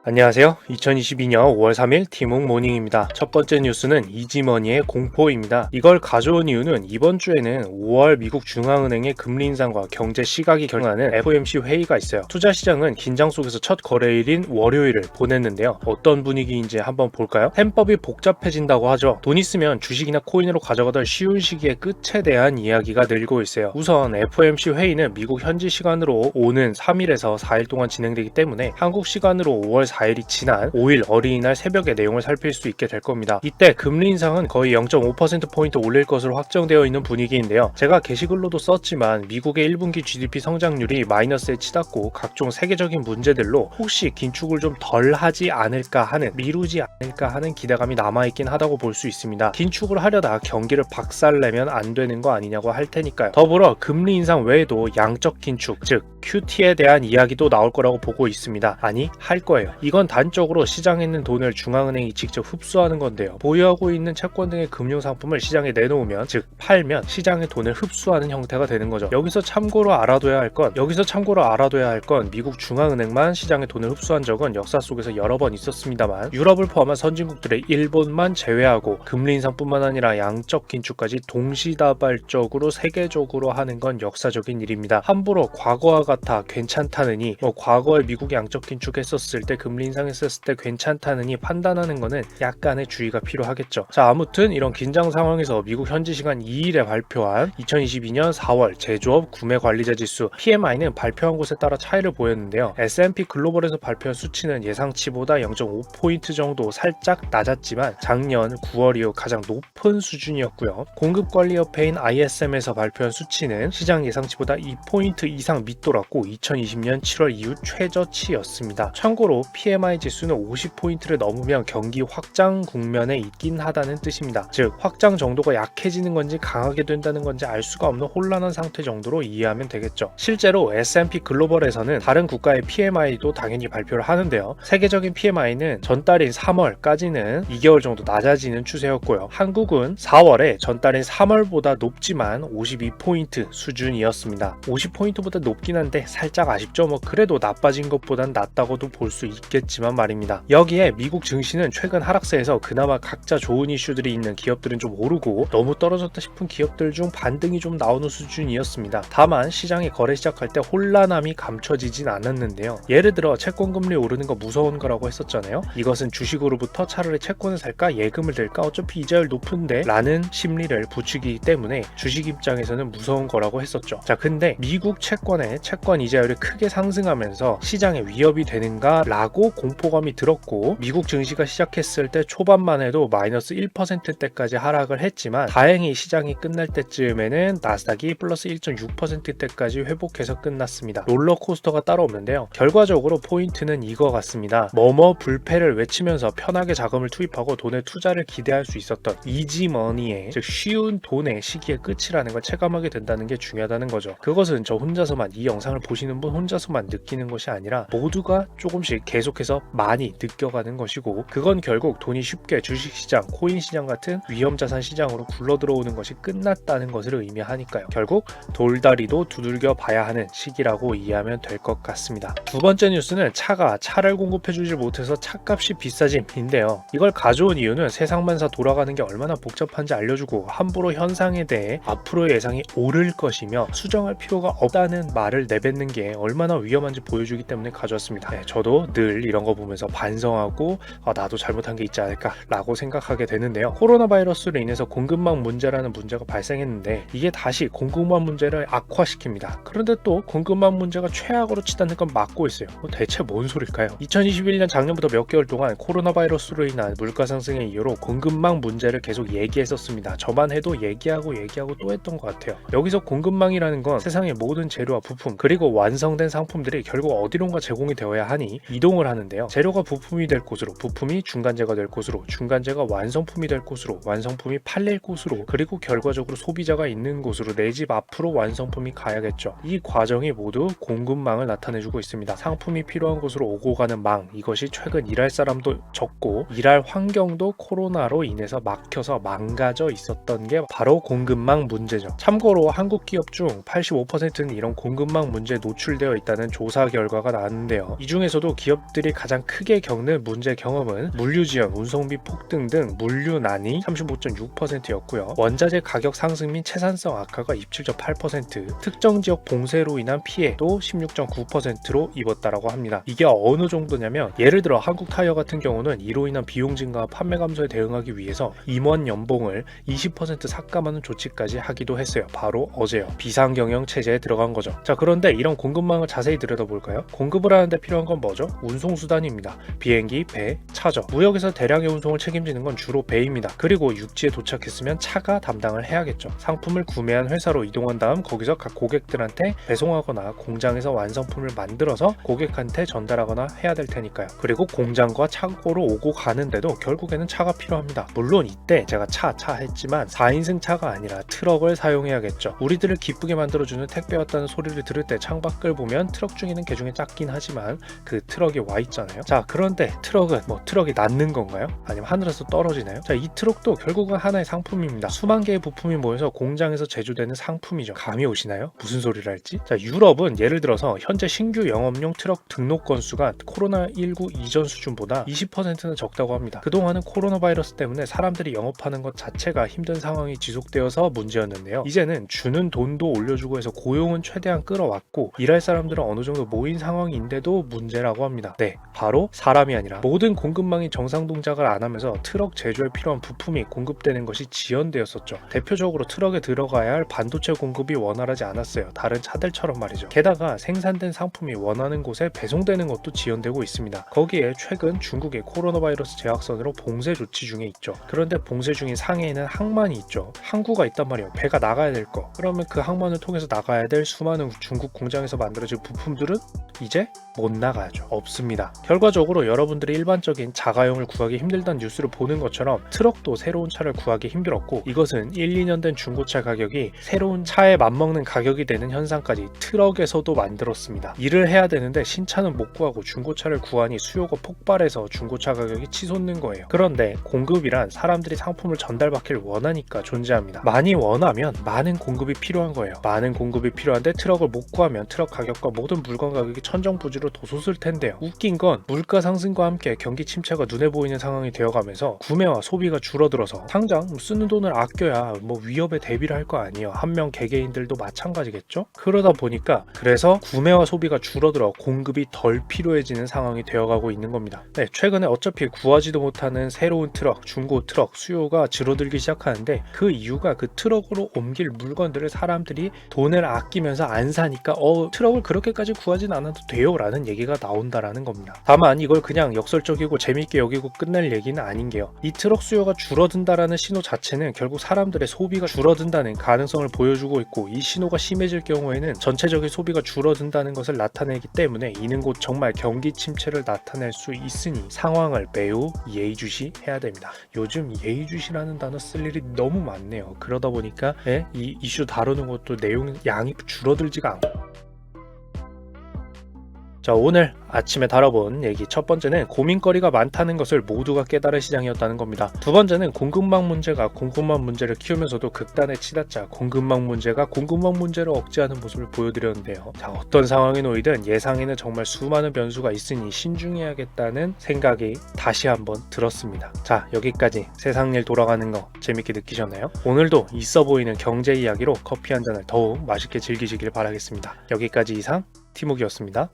안녕하세요. 2022년 5월 3일 티몽 모닝입니다. 첫 번째 뉴스는 이지머니의 공포입니다. 이걸 가져온 이유는 이번 주에는 5월 미국 중앙은행의 금리 인상과 경제 시각이 결정하는 FOMC 회의가 있어요. 투자 시장은 긴장 속에서 첫 거래일인 월요일을 보냈는데요. 어떤 분위기인지 한번 볼까요? 셈법이 복잡해진다고 하죠. 돈 있으면 주식이나 코인으로 가져가던 쉬운 시기의 끝에 대한 이야기가 늘고 있어요. 우선 FOMC 회의는 미국 현지 시간으로 오는 3일에서 4일 동안 진행되기 때문에 한국 시간으로 5월 4일이 지난 5일 어린이날 새벽에 내용을 살필 수 있게 될 겁니다. 이때 금리 인상은 거의 0.5%포인트 올릴 것으로 확정되어 있는 분위기인데요. 제가 게시글로도 썼지만 미국의 1분기 GDP 성장률이 마이너스에 치닫고 각종 세계적인 문제들로 혹시 긴축을 좀 덜 하지 않을까 하는, 미루지 않을까 하는 기대감이 남아있긴 하다고 볼 수 있습니다. 긴축을 하려다 경기를 박살내면 안 되는 거 아니냐고 할 테니까요. 더불어 금리 인상 외에도 양적 긴축, 즉 QT에 대한 이야기도 나올 거라고 보고 있습니다. 아니, 할 거예요. 이건 단적으로 시장에 있는 돈을 중앙은행이 직접 흡수하는 건데요. 보유하고 있는 채권 등의 금융상품을 시장에 내놓으면, 즉 팔면 시장의 돈을 흡수하는 형태가 되는 거죠. 여기서 참고로 알아둬야 할 건 미국 중앙은행만 시장의 돈을 흡수한 적은 역사 속에서 여러 번 있었습니다만, 유럽을 포함한 선진국들의 일본만 제외하고 금리 인상뿐만 아니라 양적 긴축까지 동시다발적으로 세계적으로 하는 건 역사적인 일입니다. 함부로 과거와 같아 괜찮다느니, 과거에 미국이 양적 긴축했었을 때, 금리 인상했었을 때 괜찮다느니 판단하는 거는 약간의 주의가 필요하겠죠. 자, 아무튼 이런 긴장 상황에서 미국 현지 시간 2일에 발표한 2022년 4월 제조업 구매 관리자 지수 PMI는 발표한 곳에 따라 차이를 보였는데요. S&P 글로벌에서 발표한 수치는 예상치보다 0.5포인트 정도 살짝 낮았지만 작년 9월 이후 가장 높은 수준이었고요. 공급관리협회인 ISM에서 발표한 수치는 시장 예상치보다 2포인트 이상 밑돌았고 2020년 7월 이후 최저치였습니다. 참고로 PMI 지수는 50포인트를 넘으면 경기 확장 국면에 있긴 하다는 뜻입니다. 즉 확장 정도가 약해지는 건지 강하게 된다는 건지 알 수가 없는 혼란한 상태 정도로 이해하면 되겠죠. 실제로 S&P 글로벌에서는 다른 국가의 PMI도 당연히 발표를 하는데요. 세계적인 PMI는 전달인 3월까지는 2개월 정도 낮아지는 추세였고요. 한국은 4월에 전달인 3월보다 높지만 52포인트 수준이었습니다. 50포인트보다 높긴 한데 살짝 아쉽죠. 그래도 나빠진 것보단 낫다고도 볼 수 있겠지만 말입니다. 여기에 미국 증시는 최근 하락세에서 그나마 각자 좋은 이슈들이 있는 기업들은 좀 오르고, 너무 떨어졌다 싶은 기업들 중 반등이 좀 나오는 수준이었습니다. 다만 시장이 거래 시작할 때 혼란함이 감춰지진 않았는데요. 예를 들어 채권금리 오르는 거 무서운 거라고 했었잖아요. 이것은 주식으로부터 차라리 채권을 살까 예금을 들까 어차피 이자율 높은데 라는 심리를 부추기기 때문에 주식 입장에서는 무서운 거라고 했었죠. 자, 근데 미국 채권의 채권 이자율이 크게 상승하면서 시장에 위협이 되는가 라고 공포감이 들었고, 미국 증시가 시작했을 때 초반만 해도 마이너스 1%대까지 하락을 했지만 다행히 시장이 끝날 때쯤에는 나스닥이 플러스 1.6%대까지 회복해서 끝났습니다. 롤러코스터가 따로 없는데요. 결과적으로 포인트는 이거 같습니다. 불패를 외치면서 편하게 자금을 투입하고 돈에 투자를 기대할 수 있었던 이지머니의, 즉 쉬운 돈의 시기의 끝이라는 걸 체감하게 된다는 게 중요하다는 거죠. 그것은 저 혼자서만, 이 영상을 보시는 분 혼자서만 느끼는 것이 아니라 모두가 조금씩 계속해서 많이 느껴가는 것이고, 그건 결국 돈이 쉽게 주식시장, 코인시장 같은 위험자산 시장으로 굴러들어오는 것이 끝났다는 것을 의미하니까요. 결국 돌다리도 두들겨 봐야 하는 시기라고 이해하면 될 것 같습니다. 두 번째 뉴스는 차를 공급해주지 못해서 차값이 비싸짐인데요. 이걸 가져온 이유는 세상만사 돌아가는 게 얼마나 복잡한지 알려주고, 함부로 현상에 대해 앞으로의 예상이 오를 것이며 수정할 필요가 없다는 말을 내뱉는 게 얼마나 위험한지 보여주기 때문에 가져왔습니다. 저도 늘 이런 거 보면서 반성하고 나도 잘못한 게 있지 않을까 라고 생각하게 되는데요. 코로나 바이러스로 인해서 공급망 문제라는 문제가 발생했는데 이게 다시 공급망 문제를 악화시킵니다. 그런데 또 공급망 문제가 최악으로 치닫는 건 막고 있어요. 대체 뭔 소릴까요? 2021년 작년부터 몇 개월 동안 코로나 바이러스로 인한 물가 상승의 이유로 공급망 문제를 계속 얘기했었습니다. 저만 해도 얘기하고 또 했던 것 같아요. 여기서 공급망이라는 건 세상의 모든 재료와 부품, 그리고 완성된 상품들이 결국 어디론가 제공이 되어야 하니 이동을 하는데요. 재료가 부품이 될 곳으로, 부품이 중간재가 될 곳으로, 중간재가 완성품이 될 곳으로, 완성품이 팔릴 곳으로, 그리고 결과적으로 소비자가 있는 곳으로, 내 집 앞으로 완성품이 가야겠죠. 이 과정이 모두 공급망을 나타내주고 있습니다. 상품이 필요한 곳으로 오고 가는 망, 이것이 최근 일할 사람도 적고 일할 환경도 코로나로 인해서 막혀서 망가져 있었던 게 바로 공급망 문제죠. 참고로 한국 기업 중 85%는 이런 공급망 문제에 노출되어 있다는 조사 결과가 나왔는데요. 이 중에서도 기업들이 가장 크게 겪는 문제 경험은 물류지연, 운송비 폭등 등 물류난이 35.6%였고요. 원자재 가격 상승 및 채산성 악화가 27.8%, 특정 지역 봉쇄로 인한 피해도 16.9%로 입었다라고 합니다. 이게 어느 정도냐면 예를 들어 한국 타이어 같은 경우는 이로 인한 비용 증가와 판매 감소에 대응하기 위해서 임원 연봉을 20% 삭감하는 조치까지 하기도 했어요. 바로 어제요. 비상경영 체제에 들어간 거죠. 자, 그런데 이런 공급망을 자세히 들여다볼까요? 공급을 하는데 필요한 건 뭐죠? 운송수단입니다. 비행기, 배, 차죠. 무역에서 대량의 운송을 책임지는 건 주로 배입니다. 그리고 육지에 도착했으면 차가 담당을 해야겠죠. 상품을 구매한 회사로 이동한 다음 거기서 각 고객들한테 배송하거나 공장에서 완성품을 만들어서 고객한테 전달하거나 해야 될 테니까요. 그리고 공장과 창고로 오고 가는데도 결국에는 차가 필요합니다. 물론 이때 제가 차 했지만 4인승 차가 아니라 트럭을 사용해야겠죠. 우리들을 기쁘게 만들어주는 택배 왔다는 소리를 들을 때 창밖을 보면 트럭 중에는 개중에 작긴 하지만 그 트럭이 와 있잖아요. 자, 그런데 트럭은 트럭이 낳는 건가요? 아니면 하늘에서 떨어지나요? 자, 이 트럭도 결국은 하나의 상품입니다. 수만 개의 부품이 모여서 공장에서 제조되는 상품이죠. 감이 오시나요? 무슨 소리를 할지? 자, 유럽은 예를 들어서 현재 신규 영업용 트럭 등록 건수가 코로나19 이전 수준보다 20%는 적다고 합니다. 그동안은 코로나 바이러스 때문에 사람들이 영업하는 것 자체가 힘든 상황이 지속되어서 문제였는데요. 이제는 주는 돈도 올려주고 해서 고용은 최대한 끌어왔고 일할 사람들은 어느 정도 모인 상황인데도 문제라고 합니다. 네, 바로 사람이 아니라 모든 공급망이 정상 동작을 안 하면서 트럭 제조에 필요한 부품이 공급되는 것이 지연되었었죠. 대표적으로 트럭에 들어가야 할 반도체 공급이 원활하지 않았어요. 다른 차들처럼 말이죠. 게다가 생산된 상품이 원하는 곳에 배송되는 것도 지연되고 있습니다. 거기에 최근 중국의 코로나 바이러스 제약선으로 봉쇄 조치 중에 있죠. 그런데 봉쇄 중인 상해에는 항만이 있죠. 항구가 있단 말이에요. 배가 나가야 될 거. 그러면 그 항만을 통해서 나가야 될 수많은 중국 공장에서 만들어진 부품들은 이제 못 나가죠. 없습니다. 결과적으로 여러분들이 일반적인 자가용을 구하기 힘들다는 뉴스를 보는 것처럼 트럭도 새로운 차를 구하기 힘들었고 이것은 1, 2년 된 중고차 가격이 새로운 차에 맞먹는 가격이 되는 현상까지 트럭에서도 만들었습니다. 일을 해야 되는데 신차는 못 구하고 중고차를 구하니 수요가 폭발해서 중고차 가격이 치솟는 거예요. 그런데 공급이란 사람들이 상품을 전달받기를 원하니까 존재합니다. 많이 원하면 많은 공급이 필요한 거예요. 많은 공급이 필요한데 트럭을 못 구하면 트럭 가격과 모든 물건 가격이 천정부지로 솟을 텐데요. 웃긴 건 물가 상승과 함께 경기 침체가 눈에 보이는 상황이 되어가면서 구매와 소비가 줄어들어서 당장 쓰는 돈을 아껴야 위협에 대비를 할 거 아니에요. 한 명 개개인들도 마찬가지겠죠? 그러다 보니까 그래서 구매와 소비가 줄어들어 공급이 덜 필요해지는 상황이 되어가고 있는 겁니다. 네, 최근에 어차피 구하지도 못하는 새로운 트럭, 중고 트럭 수요가 줄어들기 시작하는데 그 이유가 그 트럭으로 옮길 물건들을 사람들이 돈을 아끼면서 안 사니까 트럭을 그렇게까지 구하진 않아도 돼요 라는 얘기가 나온다라는 겁니다. 다만 이걸 그냥 역설적이고 재밌게 여기고 끝낼 얘기는 아닌 게요. 이 트럭 수요가 줄어든다라는 신호 자체는 결국 사람들의 소비가 줄어든다는 가능성을 보여주고 있고 이 신호가 심해질 경우에는 전체적인 소비가 줄어든다는 것을 나타내기 때문에 이는 곧 정말 경기 침체를 나타낼 수 있으니 상황을 매우 예의주시해야 됩니다. 요즘 예의주시라는 단어 쓸 일이 너무 많네요. 그러다 보니까 이 이슈 다루는 것도 내용 양이 줄어들지가 않고 자, 오늘 아침에 다뤄본 얘기 첫 번째는 고민거리가 많다는 것을 모두가 깨달은 시장이었다는 겁니다. 두 번째는 공급망 문제가 공급망 문제를 키우면서도 극단에 치닫자 공급망 문제가 공급망 문제를 억제하는 모습을 보여드렸는데요. 자, 어떤 상황에 놓이든 예상에는 정말 수많은 변수가 있으니 신중해야겠다는 생각이 다시 한번 들었습니다. 자, 여기까지 세상일 돌아가는 거 재밌게 느끼셨나요? 오늘도 있어 보이는 경제 이야기로 커피 한 잔을 더욱 맛있게 즐기시길 바라겠습니다. 여기까지 이상 티목이었습니다.